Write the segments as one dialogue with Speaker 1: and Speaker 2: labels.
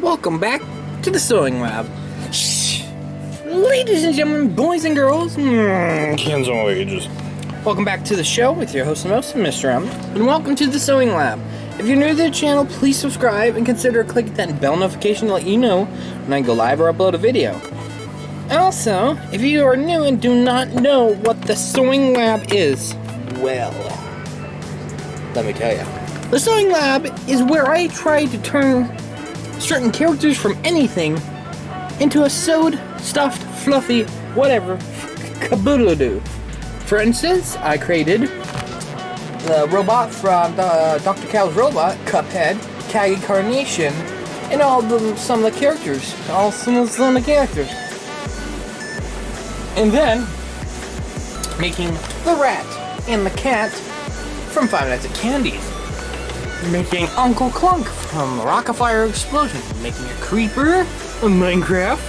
Speaker 1: Welcome back to the Sewing Lab. Shh. Ladies and gentlemen, boys and girls, kids of all ages. Welcome back to the show with your host and host, Mr. M. And welcome to the Sewing Lab. If you're new to the channel, please subscribe and consider clicking that bell notification to let you know when I go live or upload a video. Also, if you are new and do not know what the Sewing Lab is, well, let me tell you. The Sewing Lab is where I try to turn certain characters from anything into a sewed, stuffed, fluffy, whatever, kaboodle-doo. For instance, I created the robot from Dr. Cow's Robot, Cuphead, Caty Carnation, and some of the characters. Some of the characters. And then, making the rat and the cat from Five Nights at Candy's. Making Uncle Clunk from Rockafire Explosion. Making a Creeper from Minecraft.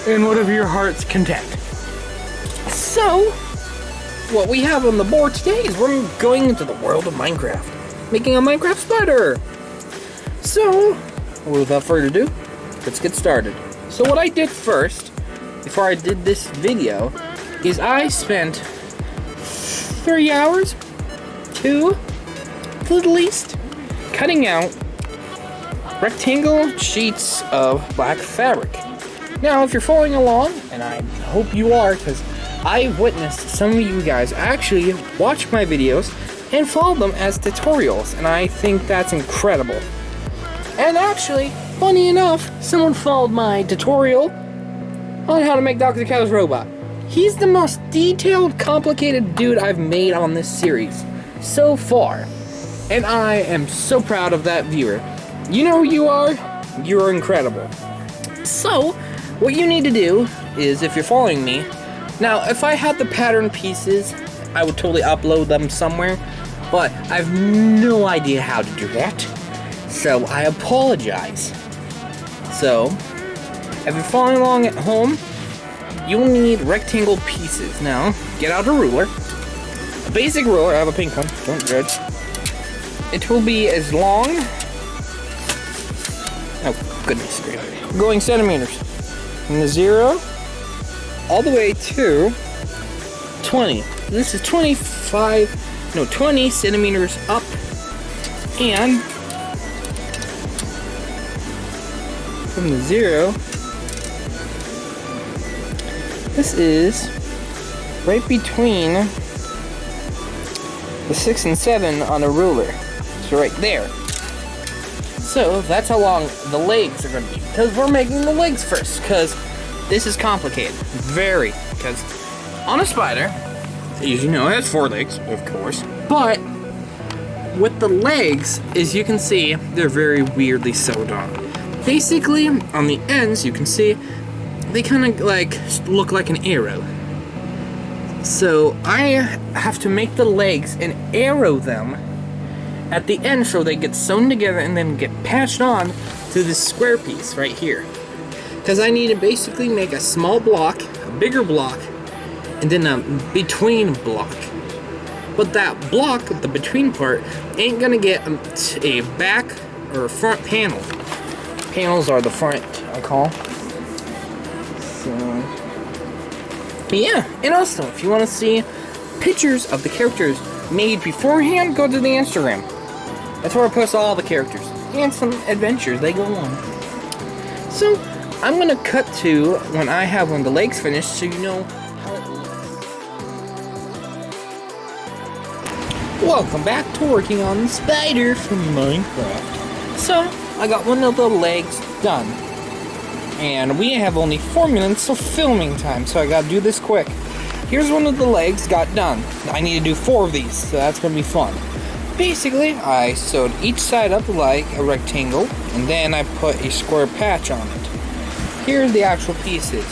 Speaker 1: And whatever your heart's content. So, what we have on the board today is we're going into the world of Minecraft. Making a Minecraft spider. So, without further ado, let's get started. So what I did first, before I did this video, is I spent 3 hours, to the least, cutting out rectangle sheets of black fabric. Now, if you're following along, and I hope you are, because I've witnessed some of you guys actually watch my videos and follow them as tutorials, and I think that's incredible. And actually, funny enough, someone followed my tutorial on how to make Dr. Cow's Robot. He's the most detailed, complicated dude I've made on this series so far. And I am so proud of that viewer. You know who you are? You're incredible. So, what you need to do is, if you're following me, now if I had the pattern pieces, I would totally upload them somewhere, but I have no idea how to do that. So, I apologize. So, if you're following along at home, you'll need rectangle pieces. Now, get out a ruler. A basic ruler, I have a pink one, don't judge. It will be as long, oh goodness gracious, going centimeters, from the 0 all the way to 20. This is 20 centimeters up, and from the 0, this is right between the 6 and 7 on a ruler. So right there. So that's how long the legs are going to be. Because we're making the legs first. Because this is complicated. Very. Because on a spider, as you know, it has 4 legs, of course. But with the legs, as you can see, they're very weirdly sewed on. Basically, on the ends, you can see, they kind of like look like an arrow. So I have to make the legs and arrow them at the end so they get sewn together and then get patched on to this square piece right here. Because I need to basically make a small block, a bigger block, and then a between block. But that block, the between part, ain't gonna get a back or a front panel. Panels are the front, I call. So, yeah, and also, if you want to see pictures of the characters made beforehand, go to the Instagram. That's where I post all the characters and some adventures they go on. So, I'm going to cut to when I have one of the legs finished so you know how it looks. Welcome back to working on the spider from Minecraft. So, I got one of the legs done. And we have only 4 minutes of filming time, so I gotta do this quick. Here's one of the legs got done. I need to do 4 of these, so that's gonna be fun. Basically, I sewed each side up like a rectangle, and then I put a square patch on it. Here are the actual pieces.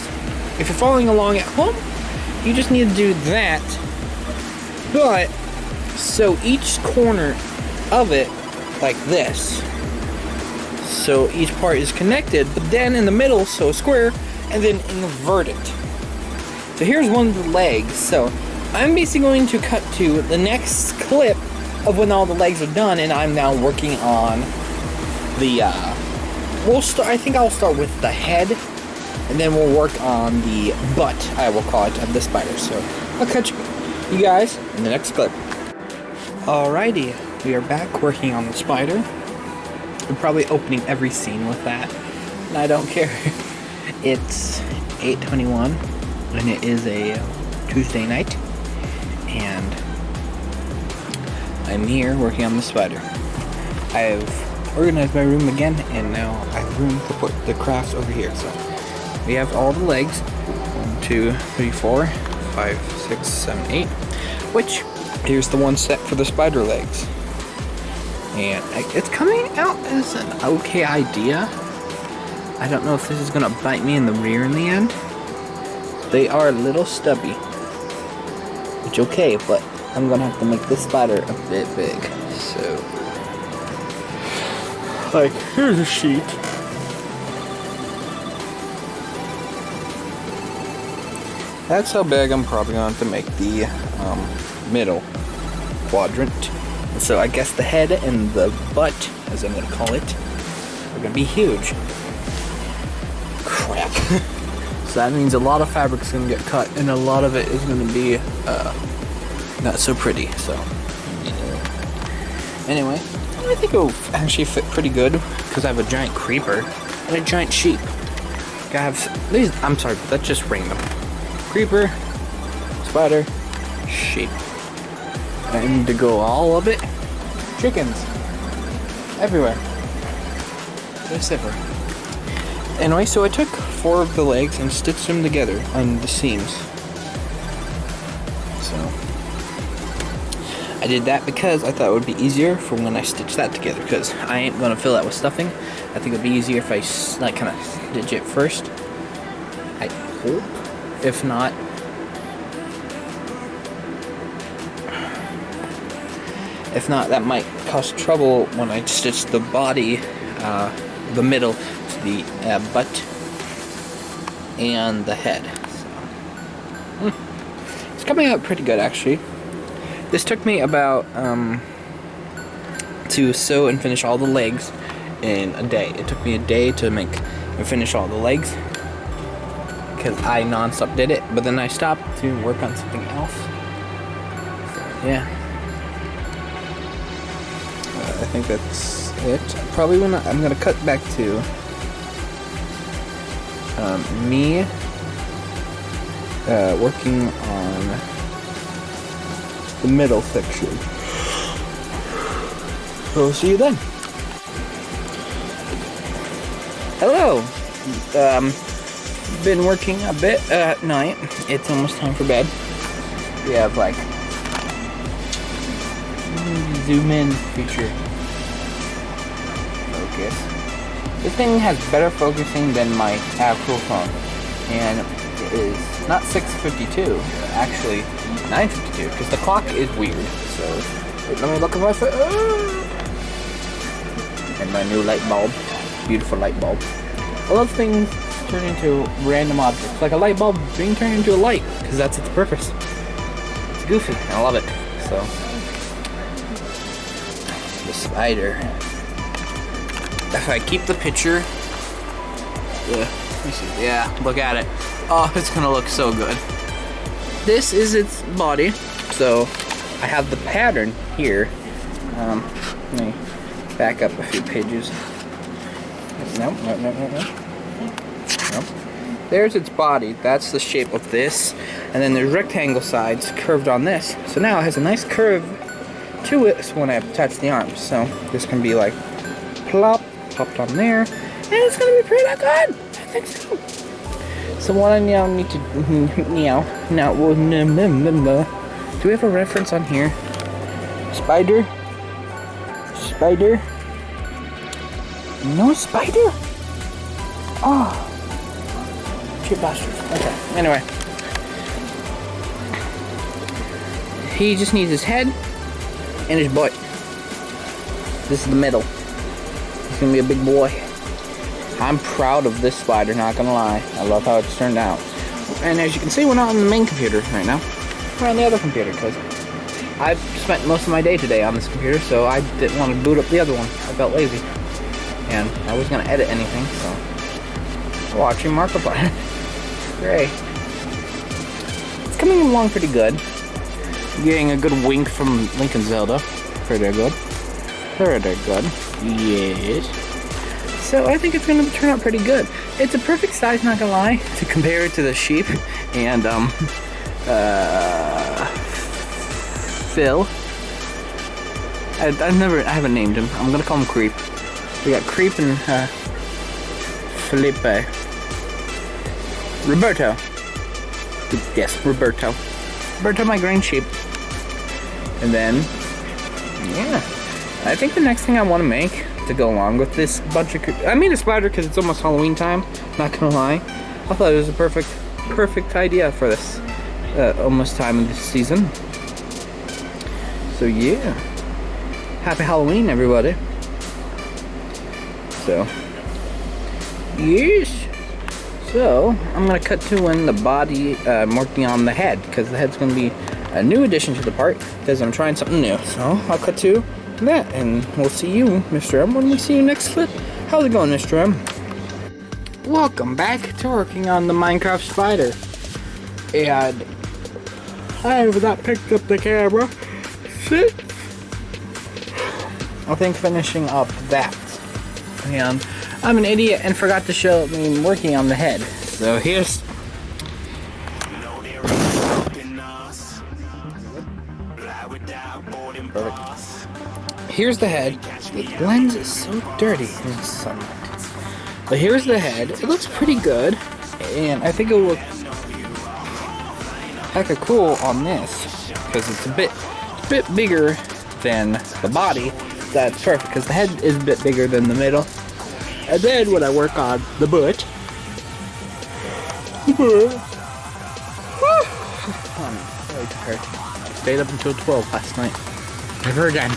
Speaker 1: If you're following along at home, you just need to do that. But, sew each corner of it like this. So each part is connected, but then in the middle, sew a square, and then invert it. So here's one of the legs. So I'm basically going to cut to the next clip of when all the legs are done, and I'm now working on I think I'll start with the head, and then we'll work on the butt, I will call it, of the spider. So I'll catch you guys in the next clip. Alrighty, we are back working on the spider. I'm probably opening every scene with that, and I don't care. It's 8:21, and it is a Tuesday night, and I'm here working on the spider. I've organized my room again, and now I have room to put the crafts over here. So we have all the legs, 1, 2, 3, 4, 5, 6, 7, 8, which here's the one set for the spider legs. And it's coming out as an okay idea. I don't know if this is gonna bite me in the rear in the end. They are a little stubby, which okay, but I'm gonna have to make this spider a bit big. So, like, here's a sheet. That's how big I'm probably going to make the middle quadrant. So I guess the head and the butt, as I'm going to call it, are going to be huge. Crap. So that means a lot of fabric's going to get cut, and a lot of it is going to be not so pretty. So anyway, I think it'll actually fit pretty good because I have a giant creeper and a giant sheep. I have these. I'm sorry, but that's just random. Creeper, spider, sheep. I need to go all of it. Chickens. Everywhere. Just ever. Anyway, so I took 4 of the legs and stitched them together on the seams. So I did that because I thought it would be easier for when I stitch that together, because I ain't gonna fill that with stuffing. I think it'd be easier if I like kind of stitch it first. I hope. If not, that might cause trouble when I stitch the body, the middle, to the butt and the head. So, it's coming out pretty good, actually. This took me about to sew and finish all the legs in a day. It took me a day to make and finish all the legs, because I non-stop did it, but then I stopped to work on something else. So, yeah. I think that's it. Probably when I'm gonna cut back to me working on the middle section. So see you then. Hello. Been working a bit at night. It's almost time for bed. We have like zoom in feature focus. This thing has better focusing than my actual phone, and it is not 6:52, actually 9:52, because the clock is weird. So wait, let me look at my phone. And my new light bulb, beautiful light bulb. I love things turn into random objects, like a light bulb being turned into a light, because that's its purpose. It's goofy, I love it. So, the spider. If I keep the picture, yeah, look at it. Oh, it's gonna look so good. This is its body, so I have the pattern here. Let me back up a few pages. No. There's its body. That's the shape of this. And then there's rectangle sides curved on this. So now it has a nice curve to it when I attach the arms. So this can be like plopped on there. And it's going to be pretty good. I think so. So what I now need to... do we have a reference on here? Spider? No spider? Oh. Cheap bastards. Okay, anyway. He just needs his head and his butt. This is the middle. He's gonna be a big boy. I'm proud of this spider, not gonna lie. I love how it's turned out. And as you can see, we're not on the main computer right now. We're on the other computer, because I've spent most of my day today on this computer, so I didn't want to boot up the other one. I felt lazy. and I wasn't gonna edit anything, so watching Markiplier. Great. It's coming along pretty good. Getting a good wink from Link and Zelda. Pretty good. Pretty good. Yes. So I think it's gonna turn out pretty good. It's a perfect size, not gonna lie, to compare it to the sheep and Phil. I haven't named him. I'm gonna call him Creep. We got Creep and Felipe. Roberto. Yes, Roberto. Roberto, my green sheep. And then, yeah. I think the next thing I want to make to go along with this bunch of... I made a spider because it's almost Halloween time. Not gonna lie. I thought it was a perfect idea for this almost time of the season. So yeah. Happy Halloween, everybody. So, yes. So, I'm going to cut to when the body, I'm working on the head, because the head's going to be a new addition to the part, because I'm trying something new. So, I'll cut to that, and we'll see you, Mr. M, when we see you next clip. How's it going, Mr. M? Welcome back to working on the Minecraft spider. And I have not picked up the camera since I think finishing up that. And I'm an idiot and forgot to show me working on the head. So here's... Perfect. Here's the head. The lens is so dirty in the sunlight. But here's the head. It looks pretty good. And I think it will look hecka cool on this. Because it's a bit bigger than the body. That's perfect, because the head is a bit bigger than the middle. And then when I work on the butt, I'm really tired. Stayed up until 12 last night. Never again.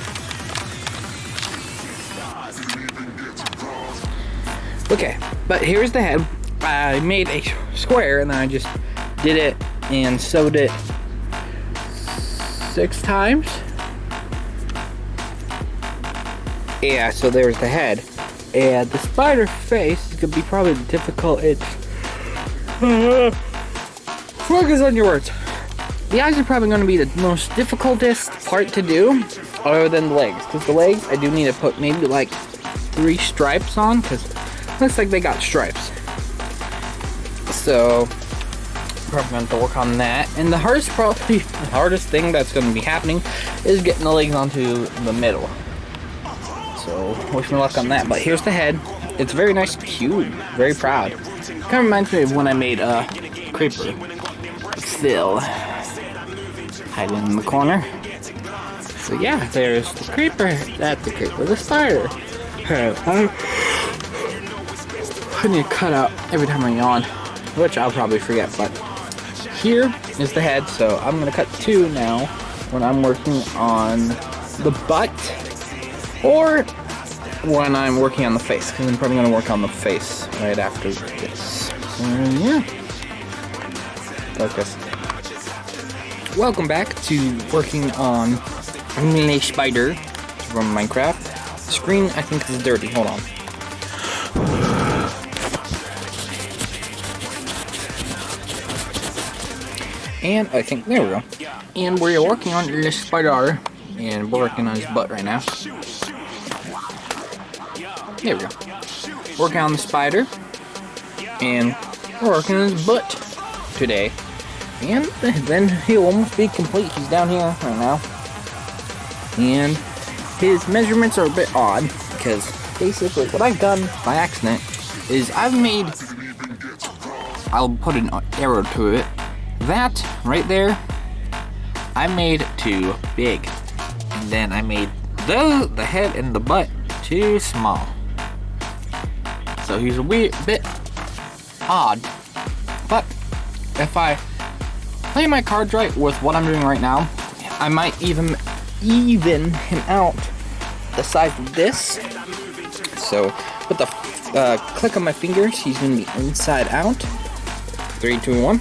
Speaker 1: Okay, but here's the head. I made a square and then I just did it and sewed it 6 times. Yeah, so there's the head. And the spider face is gonna be probably difficult. It's focus on your words. The eyes are probably gonna be the most difficultest part to do, other than the legs. Because the legs, I do need to put maybe like 3 stripes on, because it looks like they got stripes. So probably gonna have to work on that. And the hardest thing that's gonna be happening is getting the legs onto the middle. So, wish me luck on that. But here's the head. It's very nice cube. Very proud. Kind of reminds me of when I made a creeper. Still hiding in the corner. So yeah, there's the creeper. That's the creeper. The spider. I need to cut out every time I yawn, which I'll probably forget. But here is the head. So I'm gonna cut 2 now when I'm working on the butt. Or when I'm working on the face, because I'm probably going to work on the face right after this. Yeah. Focus. Welcome back to working on a spider from Minecraft. The screen, I think, is dirty. Hold on. And I think, there we go. And we're working on this spider. And we're working on his butt right now. There we go. Working on the spider. And we're working on his butt today. And then he'll almost be complete. He's down here right now. And his measurements are a bit odd. Because basically what I've done by accident is I'll put an arrow to it. That right there, I made too big. And then I made the head and the butt too small. So he's a bit odd. But if I play my cards right with what I'm doing right now, I might even him out the size of this. So with the click on my fingers, he's gonna be inside out. 3, 2, 1.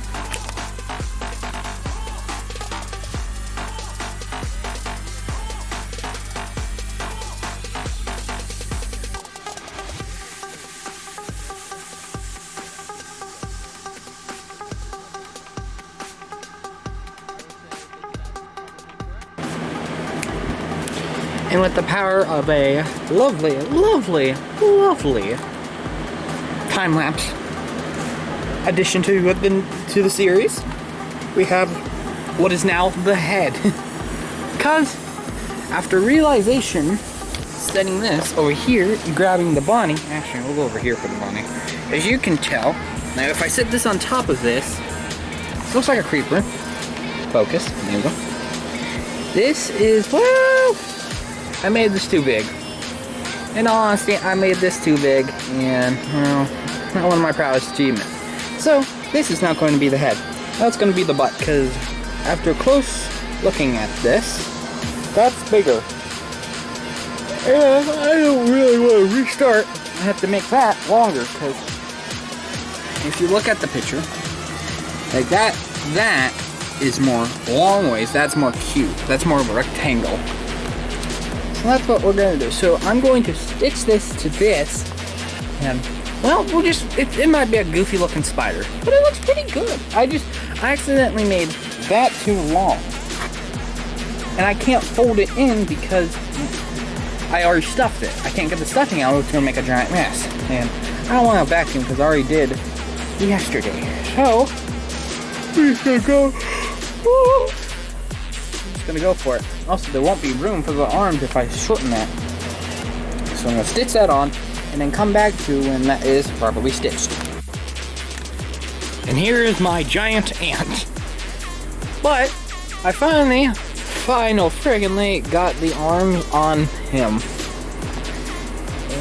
Speaker 1: And with the power of a lovely, lovely, lovely time-lapse addition to the series, we have what is now the head. Because after realization, setting this over here, grabbing the bunny, actually we'll go over here for the bunny. As you can tell, now if I set this on top of this looks like a creeper. Focus, there we go. This is, well, I made this too big. In all honesty, I made this too big, and, well, not one of my proudest achievements. So, this is not going to be the head. That's going to be the butt, because after close looking at this, that's bigger. And I don't really want to restart. I have to make that longer, because if you look at the picture, like that is more long ways, that's more cube, that's more of a rectangle. So that's what we're going to do. So I'm going to stitch this to this, and, well, we'll just, it might be a goofy looking spider, but it looks pretty good. I accidentally made that too long, and I can't fold it in because I already stuffed it. I can't get the stuffing out, it's going to make a giant mess, and I don't want to vacuum because I already did yesterday. So, we're just going to go, I'm just going to go for it. Also, there won't be room for the arms if I shorten that. So I'm going to stitch that on, and then come back to when that is properly stitched. And here is my giant ant. But, I finally friggin' got the arms on him.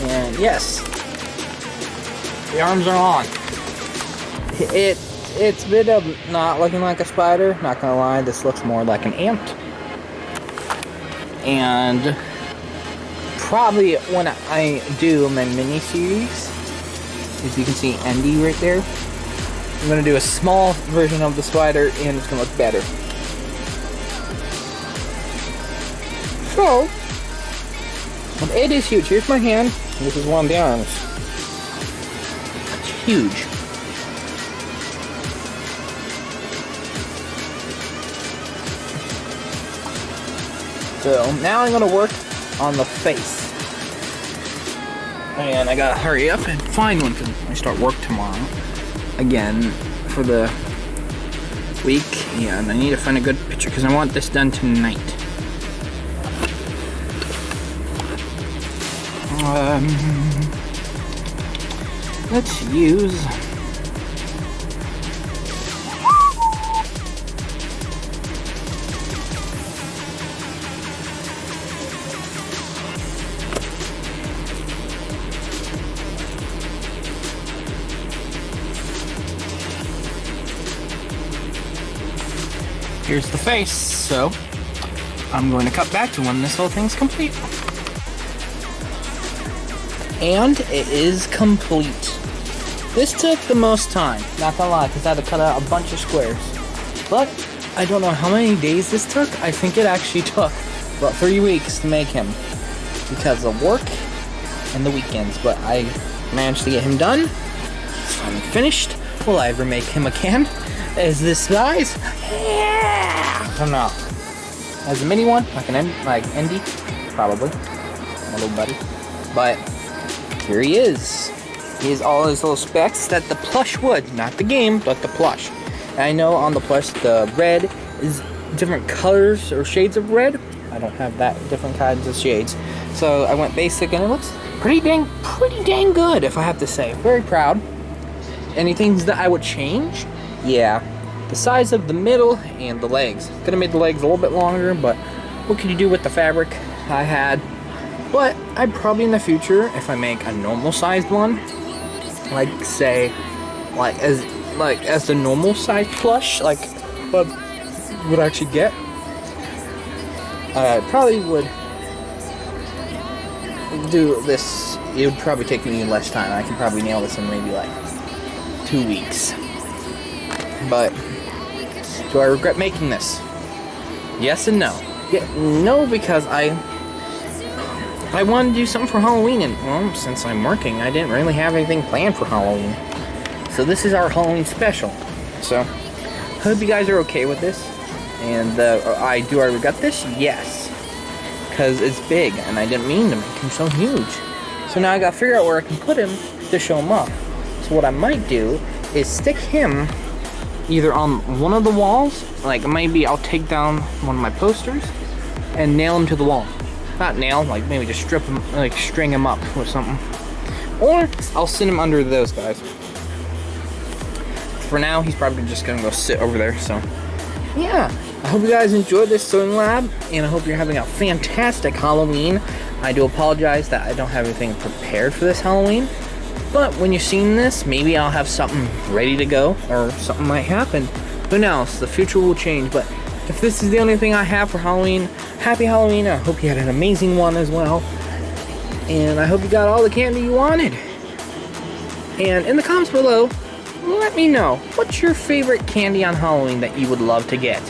Speaker 1: And yes, the arms are on. It's a bit of not looking like a spider, not gonna lie, this looks more like an ant. And probably when I do my mini-series, as you can see Andy right there, I'm gonna do a small version of the spider and it's gonna look better. So, it is huge. Here's my hand. This is one of the arms. It's huge. So, now I'm going to work on the face. And I gotta hurry up and find one because I start work tomorrow. Again, for the week. And I need to find a good picture because I want this done tonight. Let's use here's the face, so I'm going to cut back to when this whole thing's complete. And it is complete. This took the most time, not gonna lie, because I had to cut out a bunch of squares. But I don't know how many days this took. I think it actually took about 3 weeks to make him because of work and the weekends. But I managed to get him done. It's finally finished. Will I ever make him again? Is this size? Yeah! I don't know. As a mini one, like Andy, probably, my little buddy. But here he is. He has all his little specs that the plush would. Not the game, but the plush. And I know on the plush, the red is different colors or shades of red. I don't have that different kinds of shades. So I went basic and it looks pretty dang good, if I have to say. Very proud. Any things that I would change? Yeah. The size of the middle and the legs. Could have made the legs a little bit longer, but what can you do with the fabric I had? But I'd probably in the future, if I make a normal sized one, like say, as the normal size plush, like what would I actually get, I probably would do this. It would probably take me less time. I could probably nail this in maybe like 2 weeks. But do I regret making this? Yes and no. Yeah, no, because I wanted to do something for Halloween, and well, since I'm working, I didn't really have anything planned for Halloween. So this is our Halloween special. So, hope you guys are okay with this. And do I regret this? Yes. because it's big, and I didn't mean to make him so huge. So now I gotta figure out where I can put him to show him off. So what I might do is stick him either on one of the walls, like maybe I'll take down one of my posters and nail him to the wall. Not nail, like maybe just strip him, like string him up with something. Or I'll sit him under those guys. For now, he's probably just gonna go sit over there, so. Yeah, I hope you guys enjoyed this sewing lab, and I hope you're having a fantastic Halloween. I do apologize that I don't have anything prepared for this Halloween, but when you're seeing this, maybe I'll have something ready to go, or something might happen. Who knows, the future will change, but if this is the only thing I have for Halloween, happy Halloween. I hope you had an amazing one as well, and I hope you got all the candy you wanted. And in the comments below, let me know, what's your favorite candy on Halloween that you would love to get?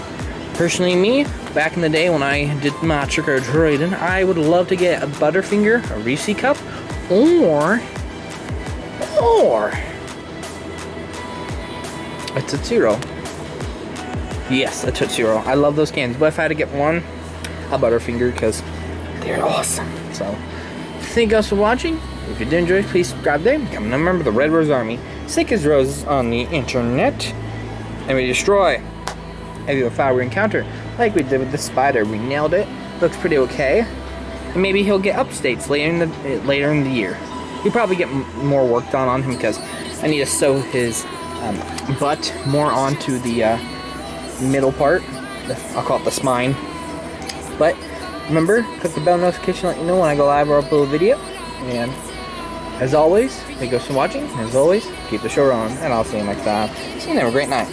Speaker 1: Personally, me, back in the day when I did my trick-or-treating, I would love to get a Butterfinger, a Reese cup, or a Tootsie Roll. Yes, a Tootsie Roll. I love those candies, but if I had to get one, a Butterfinger, because they're awesome. So, thank you guys for watching. If you did enjoy, please subscribe there. Become a member of the Red Rose Army. Sick as roses on the internet. And we destroy every foul we encounter. Like we did with the spider. We nailed it. Looks pretty okay. And maybe he'll get upstates later in the year. He'll probably get more work done on him because I need to sew his butt more onto the middle part. I'll call it the spine. But remember, click the bell notification to let you know when I go live or upload a video. And as always, thank you guys for watching. As always, keep the show on, and I'll see you next time. See you and have a great night.